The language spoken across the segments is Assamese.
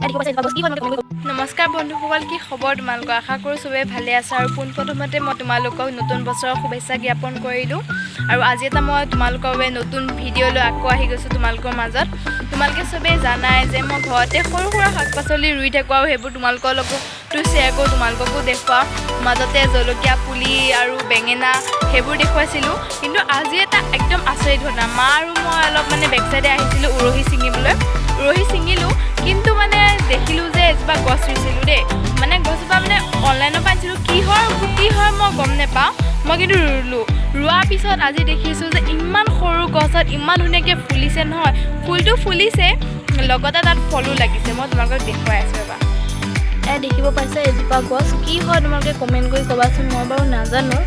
নমস্কাৰ বন্ধুসকল, কি খবৰ তোমালোকৰ? আশা কৰোঁ চবেই ভালে আছে আৰু পোনপ্ৰথমতে মই তোমালোকক নতুন বছৰৰ শুভেচ্ছা জ্ঞাপন কৰিলোঁ। আৰু আজি এটা মই তোমালোকৰ বাবে নতুন ভিডিঅ' লৈ আকৌ আহি গৈছোঁ তোমালোকৰ মাজত। তোমালোকে চবেই জানাই যে মই ঘৰতে সৰু সুৰা শাক পাচলি ৰুই থাকোঁ আৰু সেইবোৰ তোমালোকৰ লগতো শ্বেয়াৰ কৰোঁ, তোমালোককো দেখুৱাওঁ। মাজতে জলকীয়া পুলি আৰু বেঙেনা সেইবোৰ দেখুৱাইছিলোঁ। কিন্তু আজি এটা একদম আচৰিত ঘটনা, মা আৰু মই অলপ বেক চাইডে আহিছিলোঁ উৰহি ছিঙিবলৈ। উৰহি ছিঙিলোঁ, কিন্তু দেখিলোঁ যে এজোপা গছ ৰুইছিলোঁ দেই। গছজোপা অনলাইনৰ পৰা আনিছিলোঁ, কি হয় মই গম নাপাওঁ। মই কিন্তু ৰুলোঁ। ৰোৱাৰ পিছত আজি দেখিছোঁ যে ইমান সৰু গছত ইমান ধুনীয়াকৈ ফুলিছে নহয়। ফুলটো ফুলিছে, লগতে তাত ফলো লাগিছে। মই তোমালোকক দেখুৱাই আছোঁ ৰ'বা। দেখিব পাইছে এজোপা গছ, কি হয় তোমালোকে কমেণ্ট কৰি ক'বাচোন। মই বাৰু নাজানো,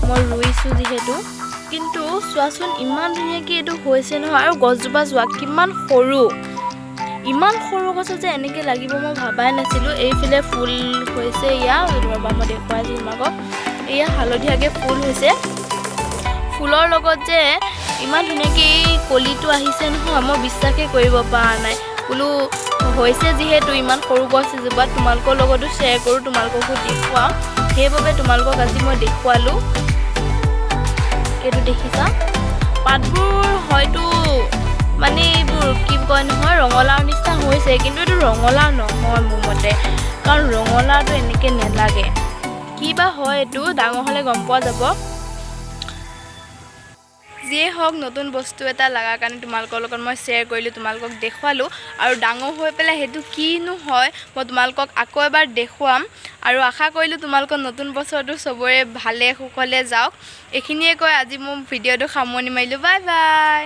মই ৰুইছোঁ যিহেতু। কিন্তু চোৱাচোন ইমান ধুনীয়াকৈ এইটো হৈছে নহয়। আৰু গছজোপা চোৱা কিমান সৰু, ইমান সৰু গছত যে এনেকৈ লাগিব মই ভাবাই নাছিলোঁ। এইফালে ফুল হৈছে, ৰ'বা মই দেখুৱাইছোঁ তোমালোকক। এয়া হালধীয়াকৈ ফুল হৈছে। ফুলৰ লগত যে ইমান ধুনীয়াকৈ এই কলিটো আহিছে নহয়, মই বিশ্বাসেই কৰিব পৰা নাই। বোলো হৈছে যিহেতু ইমান সৰু গছ এজোপাত তোমালোকৰ লগতো শ্বেয়াৰ কৰোঁ, তোমালোককো দেখুৱাওঁ। সেইবাবে তোমালোকক আজি মই দেখুৱালোঁ। এইটো দেখিছা, পাতবোৰ হয়তো এইবোৰ কি কয় নহয়, ৰঙালাওৰ নিচিনা হৈছে, কিন্তু এইটো ৰঙালাও নহয় মোৰ মতে, কাৰণ ৰঙালাওটো এনেকৈ নেলাগে। কি বা হয় এইটো, ডাঙৰ হ'লে গম পোৱা যাব। যিয়ে হওক, নতুন বস্তু এটা লগাৰ কাৰণে তোমালোকৰ লগত মই শ্বেয়াৰ কৰিলোঁ, তোমালোকক দেখুৱালোঁ। আৰু ডাঙৰ হৈ পেলাই সেইটো কিনো হয় মই তোমালোকক আকৌ এবাৰ দেখুৱাম। আৰু আশা কৰিলোঁ তোমালোকৰ নতুন বছৰটো চবৰে ভালে কুশলে যাওক। এইখিনিয়ে কৈ আজি মোৰ ভিডিঅ'টো সামৰণি মাৰিলোঁ। Bye bye.